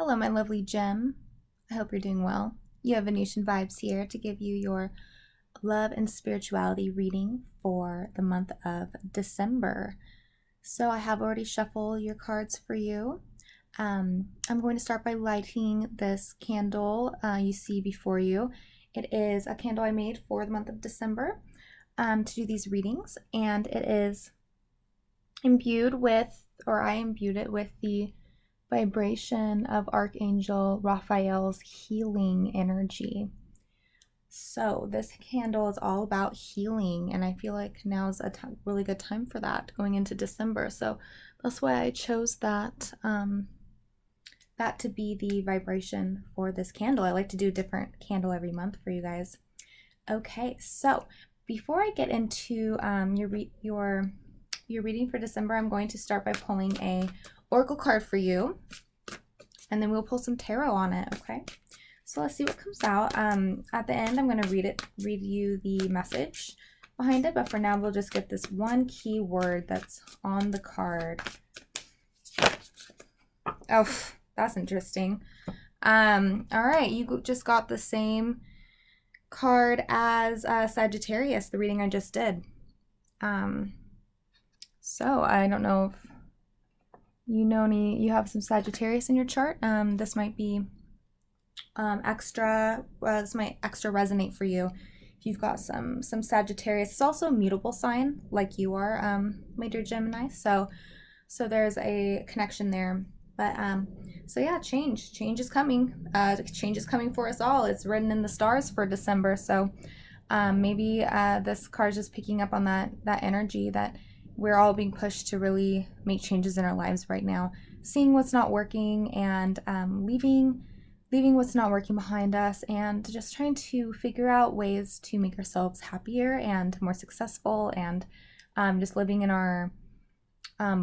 Hello, my lovely gem. I hope you're doing well. You have Venetian vibes here to give you your love and spirituality reading for the month of December. So I have already shuffled your cards for you. I'm going to start by lighting this candle you see before you. It is a candle I made for the month of December to do these readings, and it is imbued with, or I imbued it with the vibration of Archangel Raphael's healing energy. So this candle is all about healing, and I feel like now is a really good time for that going into December. So that's why I chose that that to be the vibration for this candle. I like to do a different candle every month for you guys. Okay, so before I get into your reading for December, I'm going to start by pulling a oracle card for you, and then we'll pull some tarot on it. Okay, so let's see what comes out. At the end, I'm going to read you the message behind it, but for now we'll just get this one key word that's on the card. Oh, that's interesting. All right, you just got the same card as Sagittarius, the reading I just did. So I don't know if you have some Sagittarius in your chart. This might be extra. This might extra resonate for you if you've got some Sagittarius. It's also a mutable sign, like you are, my dear Gemini. So there's a connection there. But so yeah, change is coming. Change is coming for us all. It's written in the stars for December. So maybe this card is just picking up on that energy that we're all being pushed to really make changes in our lives right now, seeing what's not working and leaving what's not working behind us, and just trying to figure out ways to make ourselves happier and more successful, and just living in our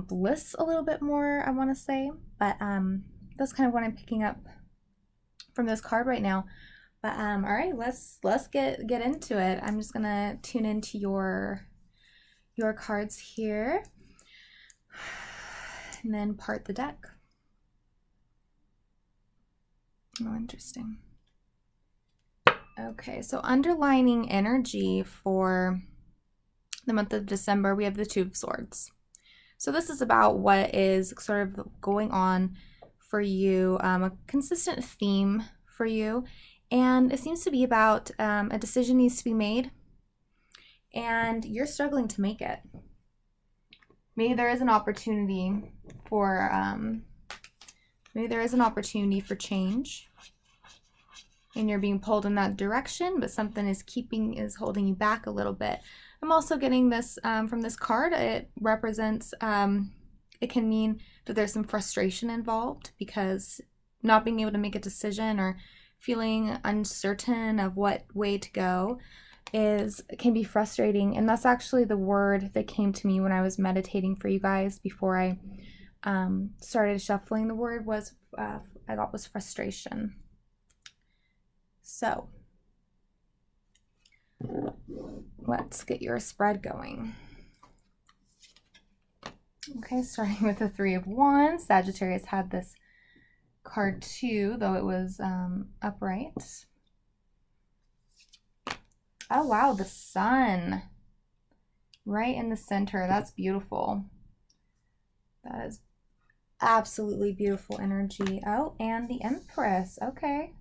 bliss a little bit more, I want to say. But that's kind of what I'm picking up from this card right now. But all right, let's get into it. I'm just gonna tune into your cards here and then part the deck. Oh, interesting. Okay, so underlining energy for the month of December, we have the Two of Swords. So this is about what is sort of going on for you, a consistent theme for you, and it seems to be about a decision needs to be made, and you're struggling to make it. Maybe there is an opportunity for change, and you're being pulled in that direction, but something is holding you back a little bit. I'm also getting this from this card. It represents, it can mean that there's some frustration involved because not being able to make a decision or feeling uncertain of what way to go can be frustrating. And that's actually the word that came to me when I was meditating for you guys before I started shuffling. The word was I thought was frustration. So let's get your spread going. Okay, starting with the Three of Wands. Sagittarius had this card too, though it was upright. Oh wow, the sun right in the center. That's beautiful. That is absolutely beautiful energy. Oh, and the Empress. Okay.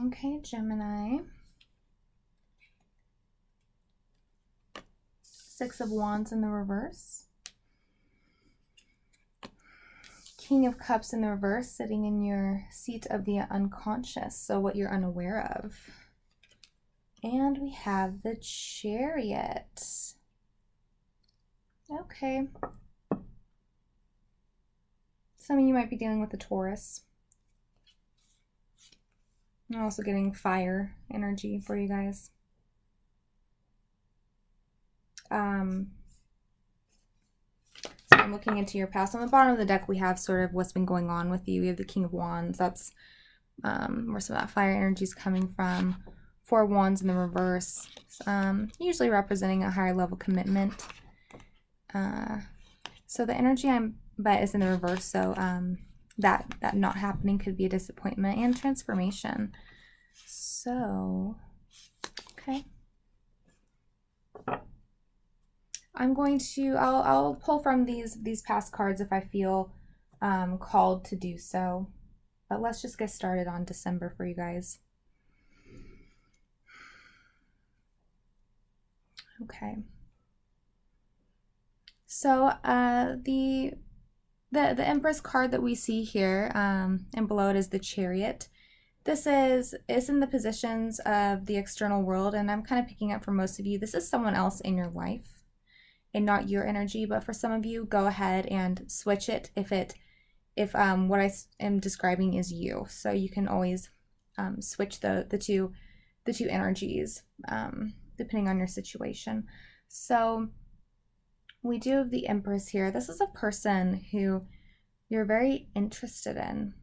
Okay, Gemini. Six of Wands in the reverse. King of Cups in the reverse, sitting in your seat of the unconscious, so what you're unaware of. And we have the Chariot. Okay. Some of you might be dealing with the Taurus. I'm also getting fire energy for you guys. So I'm looking into your past. On the bottom of the deck, we have sort of what's been going on with you. We have the King of Wands. That's where some of that fire energy is coming from. Four of Wands in the usually representing a higher level commitment. So So the energy but is in the reverse. So that not happening could be a disappointment and transformation. So, okay. I'm going to, I'll pull from these past cards if I feel called to do so. But let's just get started on December for you guys. Okay. So the Empress card that we see here, and below it is the Chariot. This is in the positions of the external world, and I'm kind of picking up for most of you, this is someone else in your life and not your energy. But for some of you, go ahead and switch it if what I am describing is you. So you can always switch the two energies depending on your situation. So we do have the Empress here. This is a person who you're very interested in.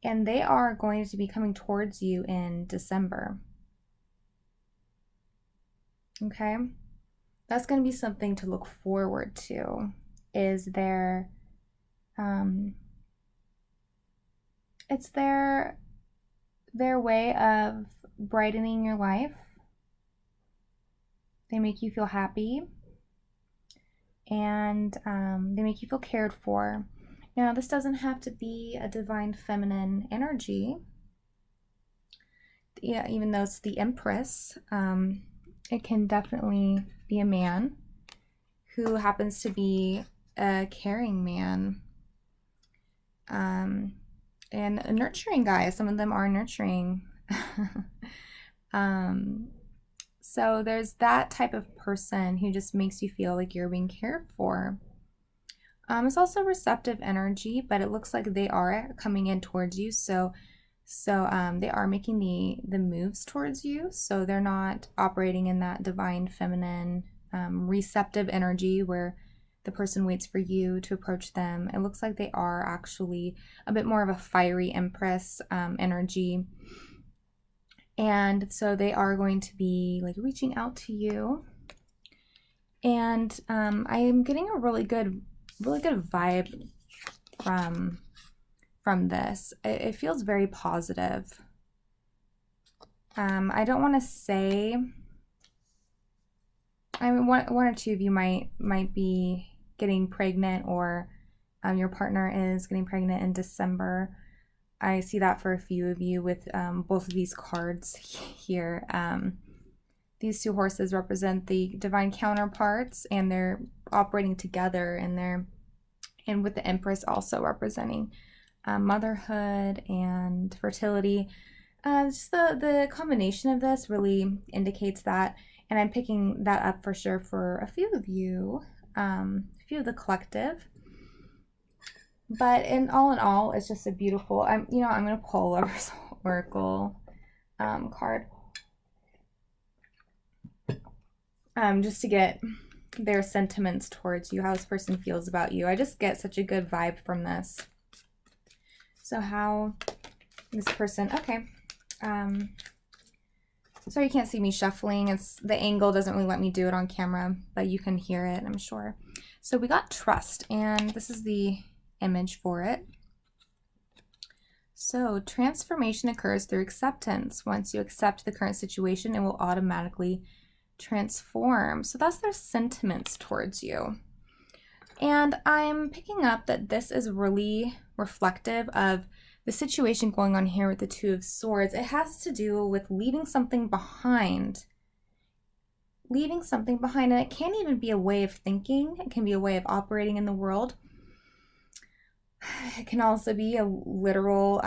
And they are going to be coming towards you in December. Okay? That's going to be something to look forward to. Is their it's their way of brightening your life. They make you feel happy, and they make you feel cared for. Now, this doesn't have to be a divine feminine energy. Yeah, even though it's the Empress, it can definitely be a man who happens to be a caring man. And a nurturing guy. Some of them are nurturing. So there's that type of person who just makes you feel like you're being cared for. It's also receptive energy, but it looks like they are coming in towards you. So they are making the moves towards you. So they're not operating in that divine feminine receptive energy where the person waits for you to approach them. It looks like they are actually a bit more of a fiery Empress energy. And so they are going to be like reaching out to you. And I am getting a really good vibe from this. It feels very positive. I don't want to say, I mean, one or two of you might be getting pregnant, or your partner is getting pregnant in December. I see that for a few of you with both of these cards here. These two horses represent the divine counterparts, and they're operating together, and with the Empress also representing motherhood and fertility. Just the combination of this really indicates that, and I'm picking that up for sure for a few of you, a few of the collective. But in all, it's just a beautiful. I'm going to pull a Oracle card, just to get their sentiments towards you, how this person feels about you. I just get such a good vibe from this. So how this person, okay. So you can't see me shuffling. It's the angle doesn't really let me do it on camera, but you can hear it, I'm sure. So we got trust, and this is the image for it. So transformation occurs through acceptance. Once you accept the current situation, it will automatically transform. So that's their sentiments towards you. And I'm picking up that this is really reflective of the situation going on here with the Two of Swords. It has to do with leaving something behind. Leaving something behind, and it can't even be a way of thinking. It can be a way of operating in the world. It can also be a literal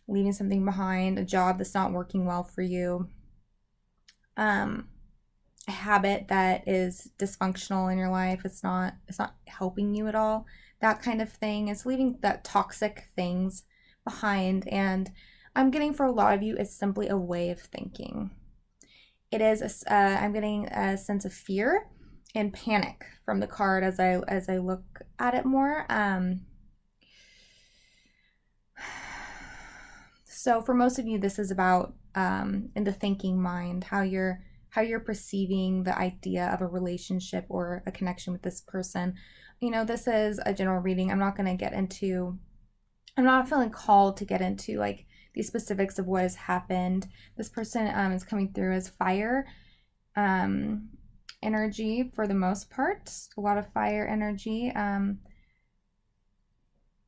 leaving something behind, a job that's not working well for you, a habit that is dysfunctional in your life. It's not helping you at all. That kind of thing. It's leaving that toxic things behind. And I'm getting for a lot of you, it's simply a way of thinking. It is. I'm getting a sense of fear and panic from the card as I look at it more. So for most of you, this is about in the thinking mind, how you're perceiving the idea of a relationship or a connection with this person. You know, this is a general reading. I'm not feeling called to get into like the specifics of what has happened. This person is coming through as fire energy for the most part. A lot of fire energy.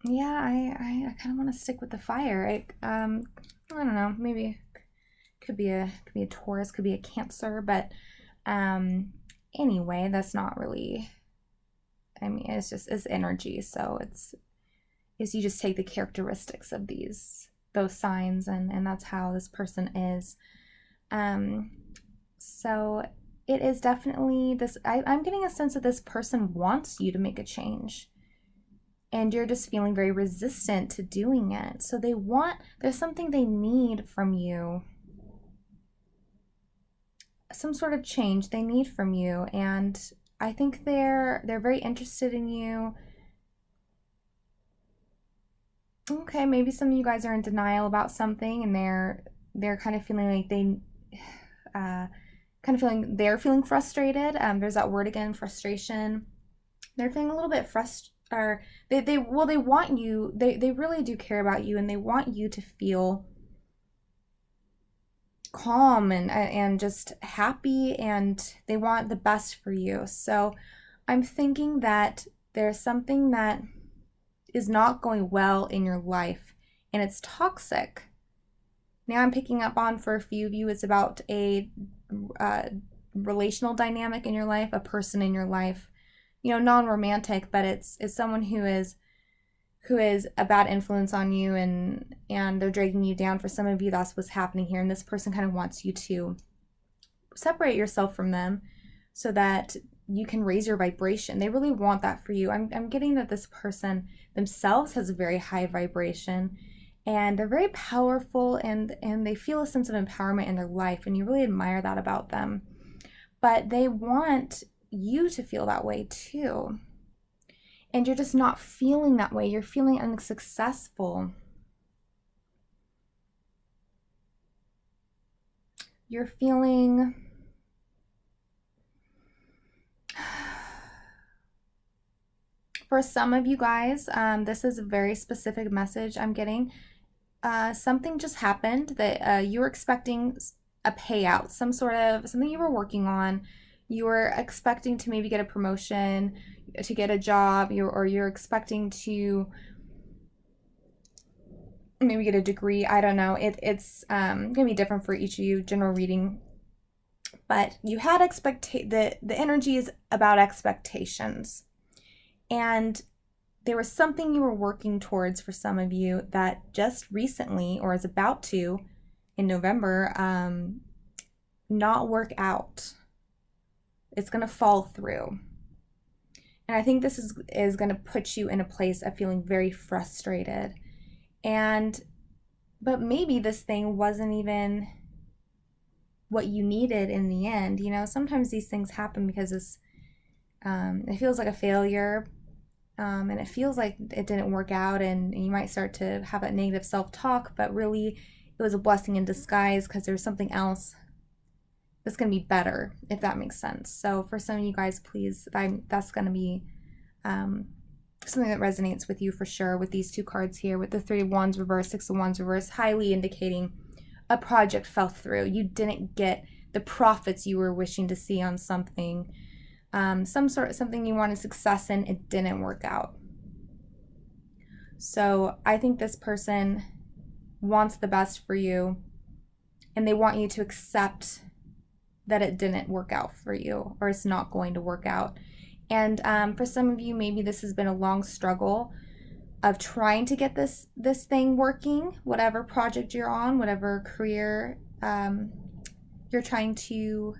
Yeah, I kind of want to stick with the fire. I don't know, maybe could be a Taurus, could be a Cancer, but anyway, that's not really, I mean, it's energy, so it's you just take the characteristics of those signs, and that's how this person is. So it is definitely this, I'm getting a sense that this person wants you to make a change, and you're just feeling very resistant to doing it. So there's something they need from you, some sort of change they need from you, and I think they're very interested in you. Okay, maybe some of you guys are in denial about something, and they're kind of feeling like they're feeling frustrated. There's that word again, frustration. They're feeling a little bit frustrated, or they want you, they really do care about you, and they want you to feel calm and just happy, and they want the best for you. So I'm thinking that there's something that is not going well in your life, and it's toxic. Now I'm picking up on, for a few of you, it's about a relational dynamic in your life, a person in your life, you know, non-romantic, but it's someone who is a bad influence on you, and they're dragging you down. For some of you, that's what's happening here, and this person kind of wants you to separate yourself from them so that you can raise your vibration. They really want that for you. I'm getting that this person themselves has a very high vibration, and they're very powerful, and they feel a sense of empowerment in their life, and you really admire that about them. But they want you to feel that way too. And you're just not feeling that way. You're feeling unsuccessful. You're feeling for some of you guys, this is a very specific message I'm getting. Something just happened that you were expecting a payout, something you were working on. You were expecting to maybe get a promotion, to get a job, or you're expecting to maybe get a degree. I don't know. It's gonna be different for each of you, general reading. But you had the energy is about expectations. And there was something you were working towards for some of you that just recently, or is about to, in November, not work out. It's going to fall through. And I think this is going to put you in a place of feeling very frustrated. But maybe this thing wasn't even what you needed in the end. You know, sometimes these things happen because it feels like a failure, and it feels like it didn't work out, and you might start to have that negative self-talk, but really it was a blessing in disguise, because there's something else that's going to be better, if that makes sense. So for some of you guys, please, that's going to be something that resonates with you for sure, with these two cards here, with the Three of Wands reverse, Six of Wands reverse, highly indicating a project fell through. You didn't get the profits you were wishing to see on something. Something you wanted success in, it didn't work out. So I think this person wants the best for you, and they want you to accept that it didn't work out for you, or it's not going to work out. And for some of you, maybe this has been a long struggle of trying to get this thing working, whatever project you're on, whatever career you're trying to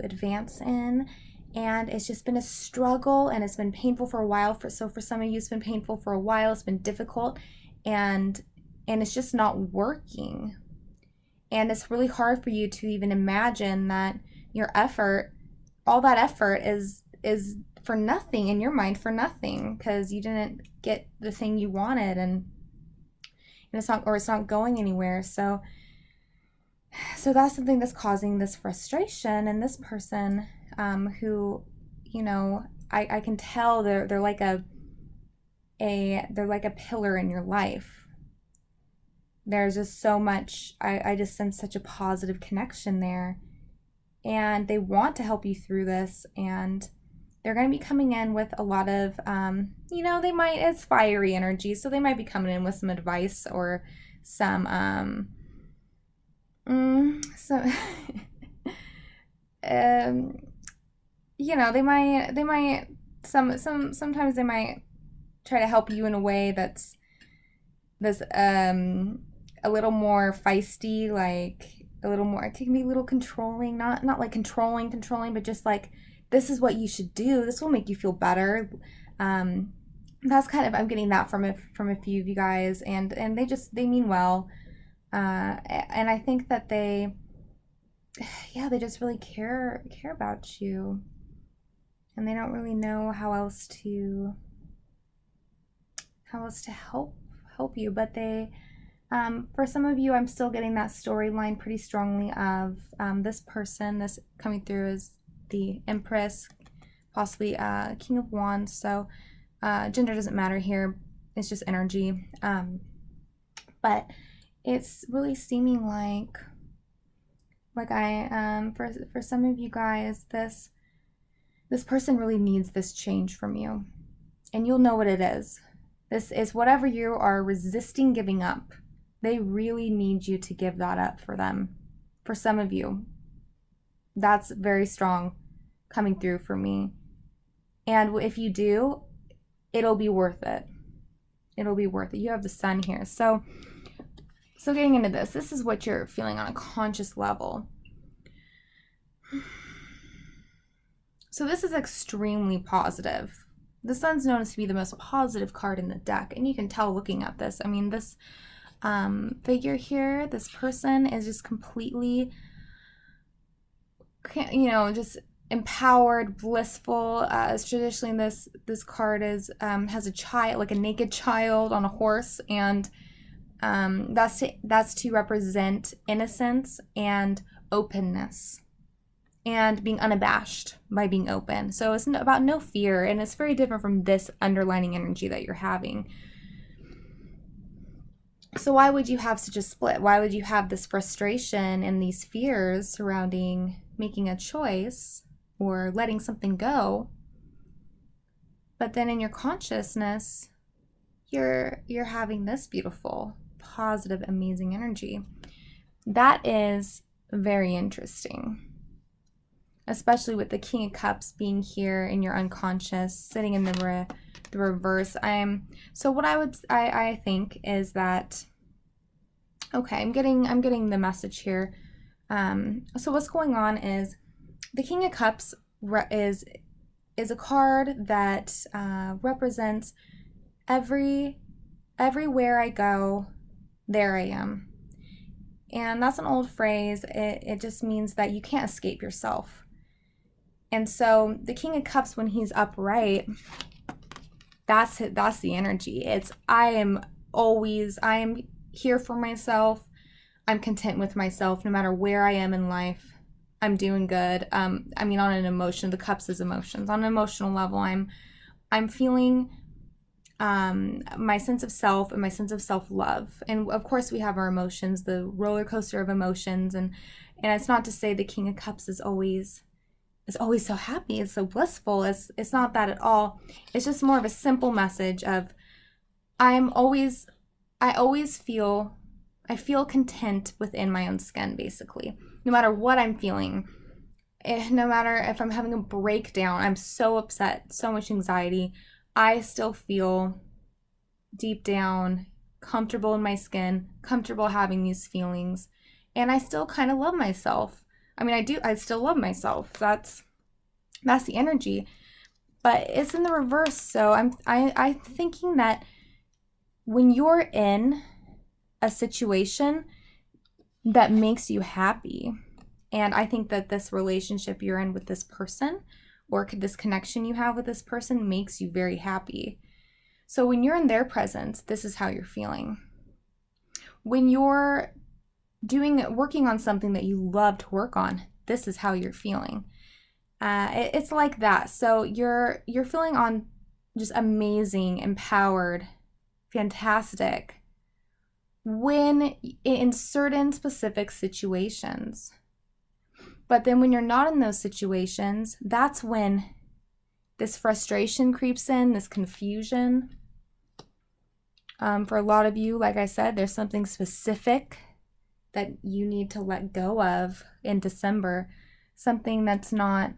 advance in, and it's just been a struggle, and it's been painful for a while. So for some of you, it's been painful for a while, it's been difficult, and it's just not working. And it's really hard for you to even imagine that your effort, all that effort is for nothing in your mind, for nothing, because you didn't get the thing you wanted. And and it's not going anywhere. So that's something that's causing this frustration. And this person, who, you know, I can tell they're like they're like a pillar in your life. There's just so much, I just sense such a positive connection there. And they want to help you through this. And they're going to be coming in with a lot of, you know, it's fiery energy. So they might be coming in with some advice or some, you know, sometimes they might try to help you in a way that's a little more feisty, like a little more, it can be a little controlling, not like controlling, but just like, this is what you should do. This will make you feel better. That's kind of, I'm getting that from a few of you guys, and they mean well. And I think that they just really care about you, and they don't really know how else to help you. But they, for some of you, I'm still getting that storyline pretty strongly of this person. This coming through is the Empress, possibly King of Wands. So gender doesn't matter here. It's just energy. But it's really seeming like for some of you guys, this person really needs this change from you, and you'll know what it is. This is whatever you are resisting giving up. They really need you to give that up for them. For some of you, that's very strong coming through for me. And if you do, it'll be worth it. It'll be worth it. You have the Sun here. So getting into this is what you're feeling on a conscious level. So this is extremely positive. The Sun's known to be the most positive card in the deck, and you can tell looking at this. I mean, this figure here, this person is just completely, you know, just empowered, blissful. As traditionally this card is has a child, like a naked child on a horse, and that's to represent innocence and openness, and being unabashed by being open. So it's about no fear, and it's very different from this underlining energy that you're having. So why would you have such a split? Why would you have this frustration and these fears surrounding making a choice or letting something go? But then in your consciousness, you're having this beautiful, positive, amazing energy. That is very interesting. Especially with the King of Cups being here in your unconscious, sitting in the reverse. So what I think is that, okay, I'm getting the message here. So what's going on is the King of Cups is a card that represents everywhere I go, there I am. And that's an old phrase. It just means that you can't escape yourself. And so the King of Cups, when he's upright, that's the energy. It's I am here for myself. I'm content with myself no matter where I am in life. I'm doing good. I mean, on an emotion, the cups is emotions. On an emotional level, I'm feeling my sense of self and my sense of self-love. And of course we have our emotions, the roller coaster of emotions, and it's not to say the King of Cups is always so happy, it's so blissful. It's not that at all. It's just more of a simple message of I feel content within my own skin, basically. No matter what I'm feeling, no matter if I'm having a breakdown, I'm so upset, so much anxiety, I still feel deep down comfortable in my skin, comfortable having these feelings, and I still kind of love myself. I mean, I still love myself. That's the energy, but it's in the reverse. So I'm thinking that when you're in a situation that makes you happy, and I think that this relationship you're in with this person, or this connection you have with this person, makes you very happy. So when you're in their presence, this is how you're feeling. when you're working on something that you love to work on, this is how you're feeling. It's like that. So you're feeling on just amazing, empowered, fantastic when in certain specific situations. But then when you're not in those situations, that's when this frustration creeps in, this confusion. For a lot of you, like I said, there's something specific that you need to let go of in December, something that's not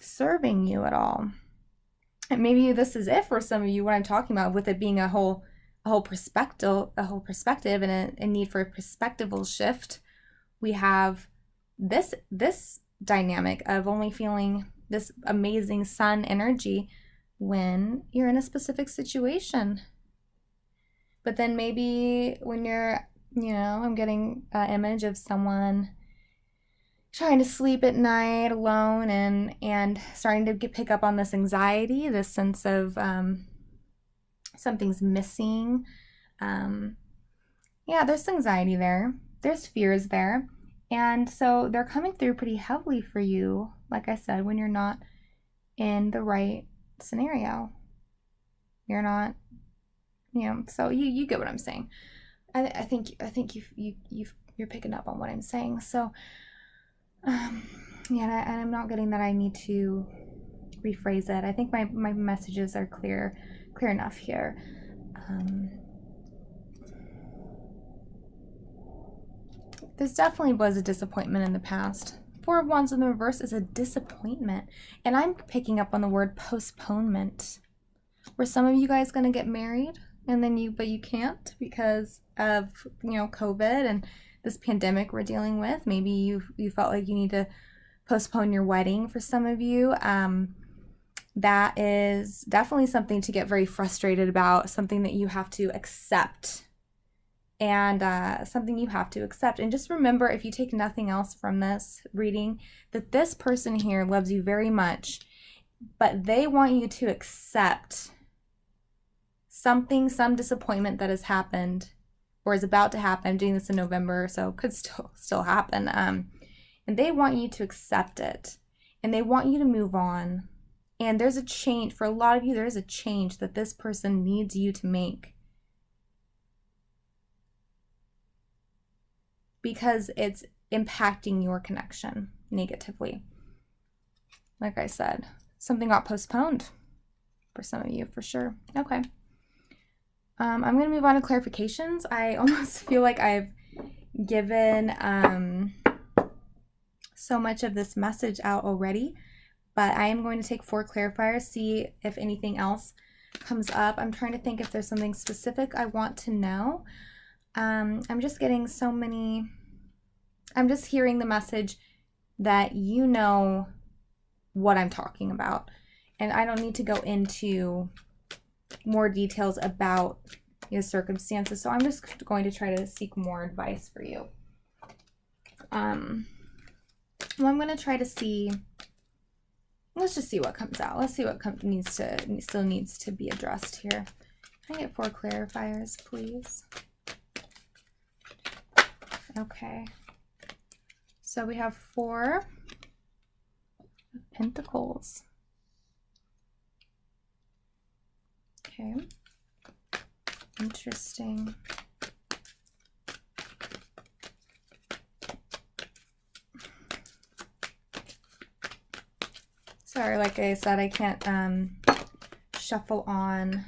serving you at all. And maybe this is it for some of you, what I'm talking about, with it being a whole perspective and a need for a perspectival shift. We have this dynamic of only feeling this amazing sun energy when you're in a specific situation. But then maybe when you're, I'm getting an image of someone trying to sleep at night alone and starting to pick up on this anxiety, this sense of something's missing. There's anxiety there. There's fears there. And so they're coming through pretty heavily for you, like I said, when you're not in the right scenario. You're not, so you get what I'm saying. I think you're picking up on what I'm saying. So, and I'm not getting that I need to rephrase it. I think my messages are clear enough here. This definitely was a disappointment in the past. Four of Wands in the reverse is a disappointment. And I'm picking up on the word postponement. Were some of you guys going to get married but you can't because of, COVID and this pandemic we're dealing with? Maybe you felt like you need to postpone your wedding for some of you. That is definitely something to get very frustrated about, something that you have to accept. And something you have to accept. And just remember, if you take nothing else from this reading, that this person here loves you very much, but they want you to accept some disappointment that has happened or is about to happen. I'm doing this in November, so it could still happen. And they want you to accept it. And they want you to move on. And there's a change. For a lot of you, there is a change that this person needs you to make. Because it's impacting your connection negatively. Like I said, something got postponed for some of you, for sure. Okay. I'm going to move on to clarifications. I almost feel like I've given so much of this message out already, but I am going to take 4 clarifiers, see if anything else comes up. I'm trying to think if there's something specific I want to know. I'm just getting so many, I'm just hearing the message that you know what I'm talking about. And I don't need to go into more details about your circumstances. So I'm just going to try to seek more advice for you. I'm going to try to see, let's just see what comes out. Let's see what still needs to be addressed here. Can I get 4 clarifiers, please? Okay, so we have 4 of Pentacles. Okay, interesting. Sorry, like I said, I can't shuffle on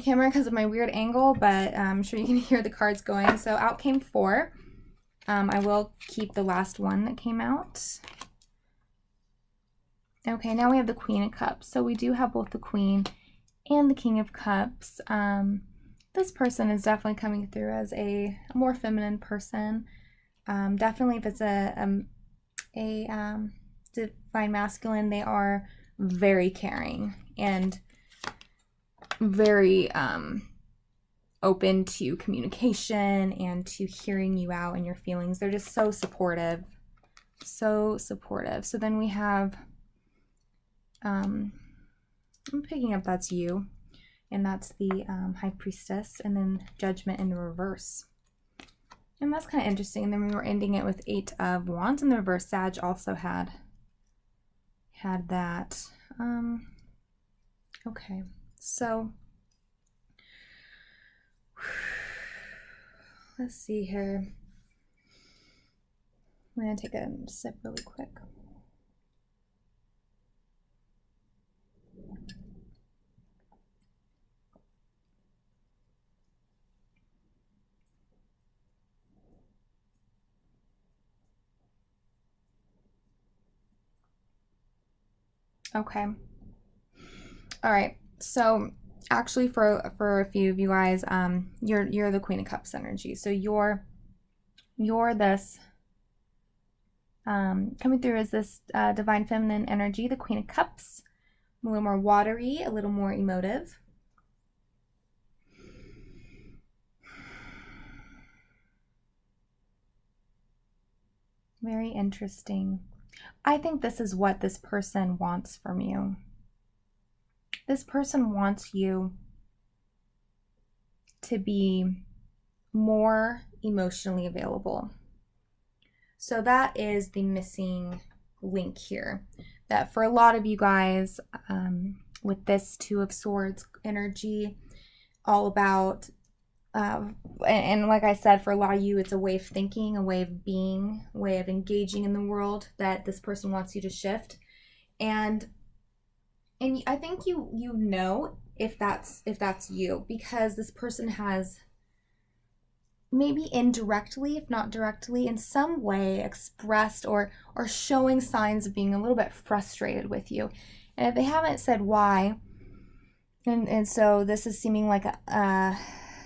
camera because of my weird angle, but I'm sure you can hear the cards going. So out came 4. I will keep the last one that came out. Okay, now we have the Queen of Cups. So we do have both the Queen and the King of Cups. This person is definitely coming through as a more feminine person. Definitely if it's a divine masculine, they are very caring and very open to communication and to hearing you out and your feelings. They're just so supportive. So supportive. So then we have, I'm picking up that's you. and that's the High Priestess, and then Judgment in the reverse. And that's kind of interesting. And then we were ending it with 8 of Wands in the reverse. Sag also had that. Okay, so let's see here. I'm going to take a sip really quick. Okay. All right. So actually for a few of you guys, you're the Queen of Cups energy. So you're this coming through as this divine feminine energy, the Queen of Cups, a little more watery, a little more emotive. Very interesting. I think this is what this person wants from you. This person wants you to be more emotionally available. So that is the missing link here. That for a lot of you guys, with this Two of Swords energy, all about, and like I said, for a lot of you, it's a way of thinking, a way of being, a way of engaging in the world that this person wants you to shift. And I think you know if that's you, because this person has maybe indirectly, if not directly, in some way expressed or showing signs of being a little bit frustrated with you. And if they haven't said why, and so this is seeming like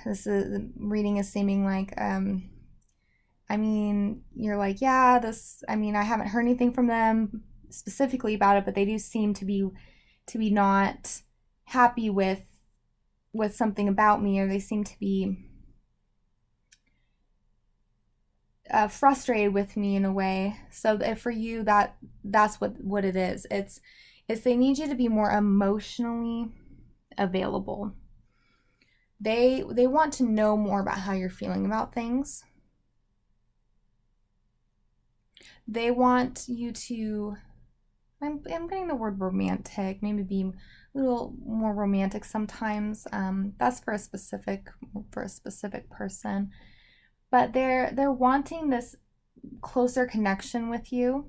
the reading is seeming like, I mean, you're like, yeah, I haven't heard anything from them specifically about it, but they do seem to be not happy with something about me, or they seem to be frustrated with me in a way. So for you, that's what it is. It's they need you to be more emotionally available. They want to know more about how you're feeling about things. They want you to, I'm getting the word romantic, maybe be a little more romantic sometimes. That's for a specific person. But they're wanting this closer connection with you.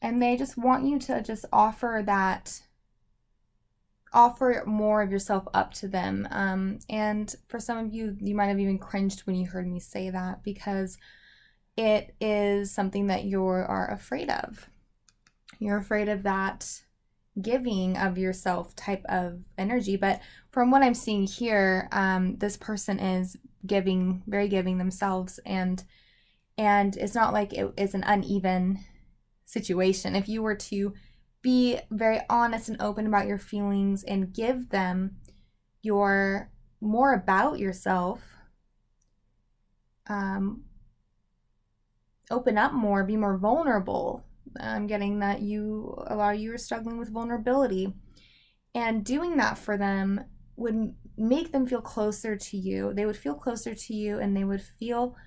And they just want you to just offer more of yourself up to them. And for some of you, you might have even cringed when you heard me say that, because it is something that you are afraid of. You're afraid of that giving of yourself type of energy. But from what I'm seeing here, this person is very giving themselves, and it's not like it's an uneven situation. If you were to be very honest and open about your feelings and give them more about yourself, open up more, be more vulnerable. I'm getting that a lot of you are struggling with vulnerability, and doing that for them would make them feel closer to you. They would feel closer to you, and they would feel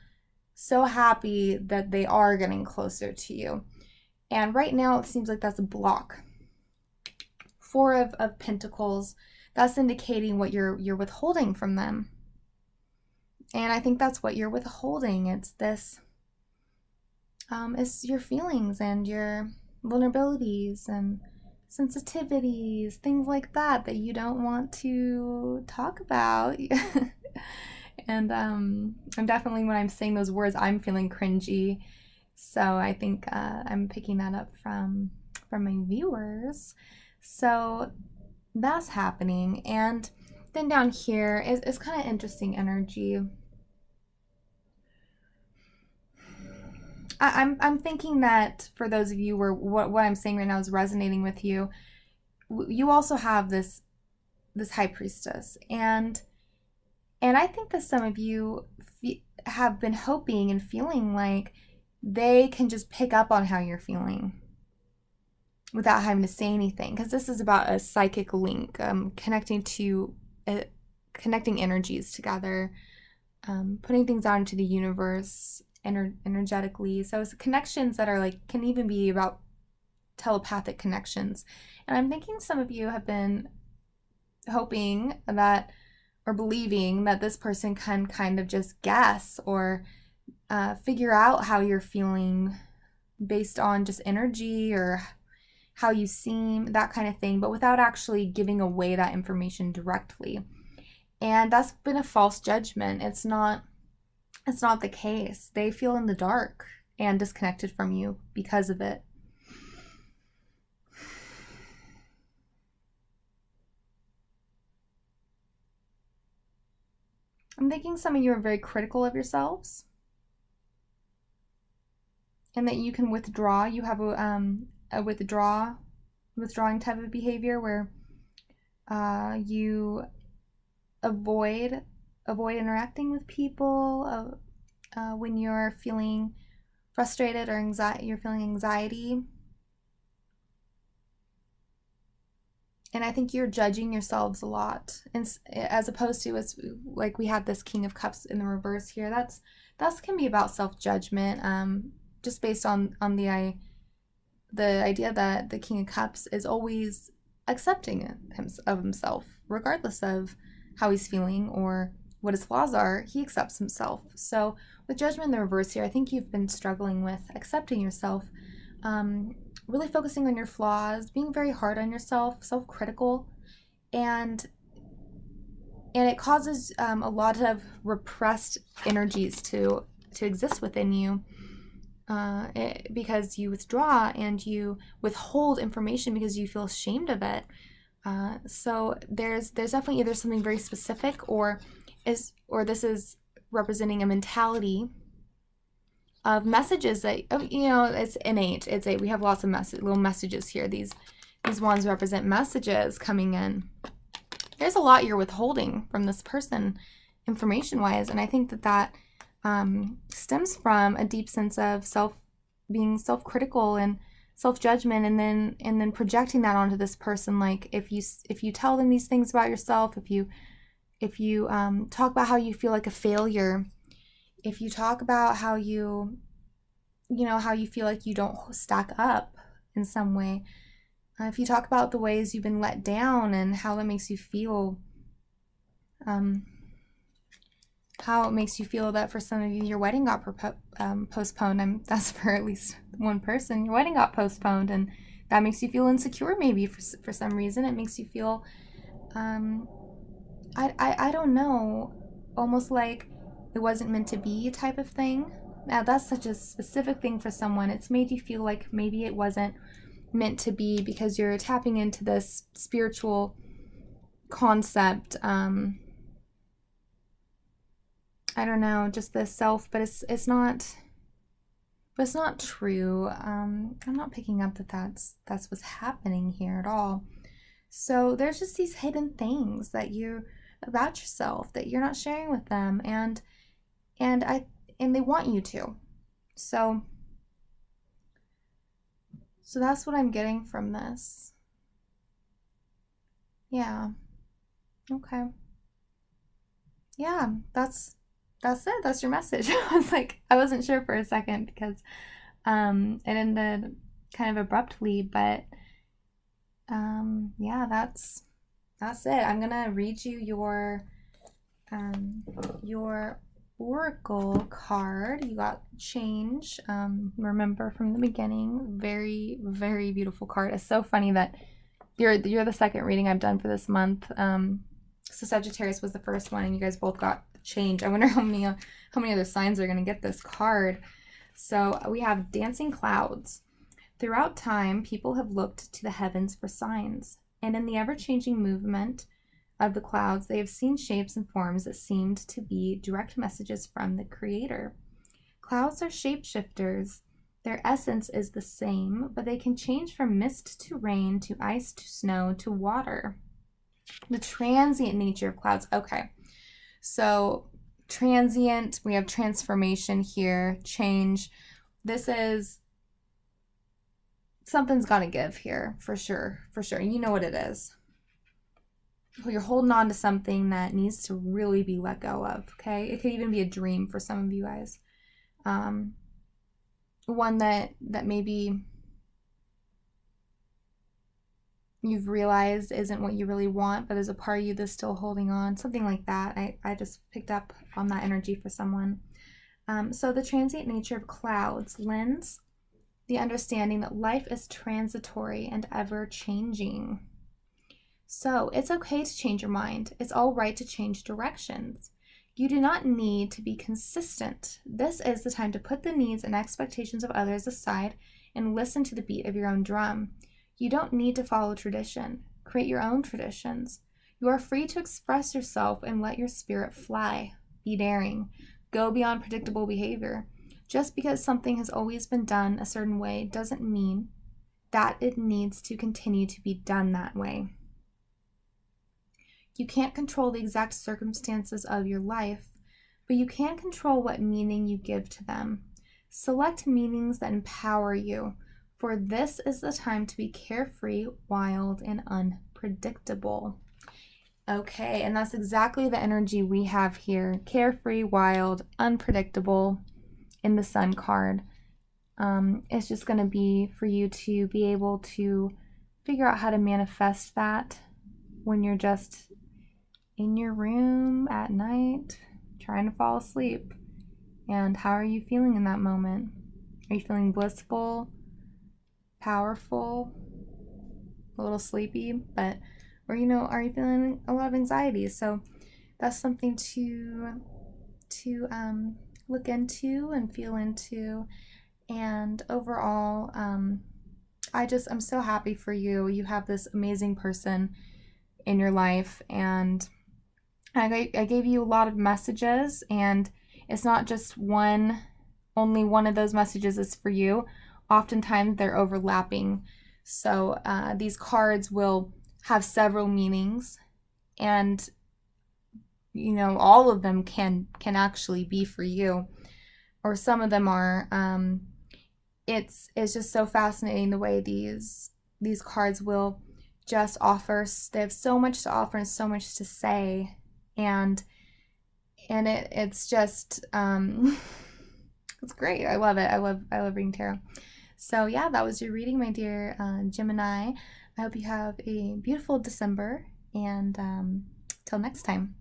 so happy that they are getting closer to you. And right now it seems like that's a block. 4 of Pentacles, that's indicating what you're withholding from them. And I think that's what you're withholding. It's this, it's your feelings and your vulnerabilities and sensitivities, things like that you don't want to talk about. And I'm definitely, when I'm saying those words, I'm feeling cringy. So I think I'm picking that up from my viewers. So that's happening. And then down here is kind of interesting energy. I'm thinking that for those of you where what I'm saying right now is resonating with you, you also have this High Priestess, and I think that some of you have been hoping and feeling like they can just pick up on how you're feeling without having to say anything, because this is about a psychic link, connecting energies together, putting things out into the universe energetically. So it's connections that are like, can even be about telepathic connections. And I'm thinking some of you have been hoping that, or believing that this person can kind of just guess or figure out how you're feeling based on just energy or how you seem, that kind of thing, but without actually giving away that information directly. And that's been a false judgment. It's not the case. They feel in the dark and disconnected from you because of it. I'm thinking some of you are very critical of yourselves and that you can withdraw. You have a withdrawing type of behavior where you avoid interacting with people when you're feeling frustrated or you're feeling anxiety. And I think you're judging yourselves a lot, and as opposed to, it's like we had this King of Cups in the reverse here. That can be about self-judgment, just based on the idea that the King of Cups is always accepting of himself, regardless of how he's feeling or what his flaws are. He accepts himself. So with judgment in the reverse here, I think you've been struggling with accepting yourself, really focusing on your flaws, being very hard on yourself, self-critical, and it causes a lot of repressed energies to exist within you, because you withdraw and you withhold information because you feel ashamed of it. So there's definitely either something very specific, or this is representing a mentality of messages that, it's innate. We have lots of little messages here. These wands represent messages coming in. There's a lot you're withholding from this person, information-wise, and I think that stems from a deep sense of being self-critical and self-judgment, and then projecting that onto this person. Like if you tell them these things about yourself, if you talk about how you feel like a failure, if you talk about how you feel like you don't stack up in some way, if you talk about the ways you've been let down and how that makes you feel, how it makes you feel that for some of you your wedding got postponed. That's for at least one person. Your wedding got postponed, and that makes you feel insecure. Maybe for some reason it makes you feel, I don't know, almost like it wasn't meant to be type of thing. Now that's such a specific thing for someone. It's made you feel like maybe it wasn't meant to be because you're tapping into this spiritual concept. I don't know, just the self, but it's not true. I'm not picking up that that's what's happening here at all. So there's just these hidden things that about yourself that you're not sharing with them, and they want you to. So that's what I'm getting from this. Yeah. Okay. Yeah, that's it. That's your message. I wasn't sure for a second because it ended kind of abruptly, but yeah, that's it. I'm gonna read you your oracle card. You got change. Remember from the beginning. Very, very beautiful card. It's so funny that you're the second reading I've done for this month. So Sagittarius was the first one, and you guys both got change. I wonder how many other signs are going to get this card. So we have dancing clouds. Throughout time, people have looked to the heavens for signs, and in the ever-changing movement of the clouds, they have seen shapes and forms that seemed to be direct messages from the Creator. Clouds are shapeshifters. Their essence is the same, but they can change from mist to rain to ice to snow to water. The transient nature of clouds. Okay. So transient, we have transformation here, change. this is something's got to give here for sure. For sure. You know what it is. You're holding on to something that needs to really be let go of, okay? It could even be a dream for some of you guys. One that maybe you've realized isn't what you really want, but there's a part of you that's still holding on. Something like that. I just picked up on that energy for someone. So the transient nature of clouds lends the understanding that life is transitory and ever-changing. So it's okay to change your mind. It's all right to change directions. You do not need to be consistent. This is the time to put the needs and expectations of others aside and listen to the beat of your own drum. You don't need to follow tradition. Create your own traditions. You are free to express yourself and let your spirit fly. Be daring. Go beyond predictable behavior. Just because something has always been done a certain way doesn't mean that it needs to continue to be done that way. You can't control the exact circumstances of your life, but you can control what meaning you give to them. Select meanings that empower you, for this is the time to be carefree, wild, and unpredictable. Okay, and that's exactly the energy we have here. Carefree, wild, unpredictable in the Sun card. It's just going to be for you to be able to figure out how to manifest that when you're just in your room at night trying to fall asleep. And how are you feeling in that moment? Are you feeling blissful, powerful, a little sleepy, or are you feeling a lot of anxiety? So that's something to look into and feel into. And overall, I'm so happy for you. You have this amazing person in your life, and I gave you a lot of messages, and it's not just only one of those messages is for you. Oftentimes they're overlapping. So these cards will have several meanings, and all of them can actually be for you, or some of them are. It's just so fascinating the way these cards will just offer. They have so much to offer and so much to say, and it's just it's great. I love it. I love reading tarot. So yeah, that was your reading, my dear Gemini. I hope you have a beautiful December, and till next time.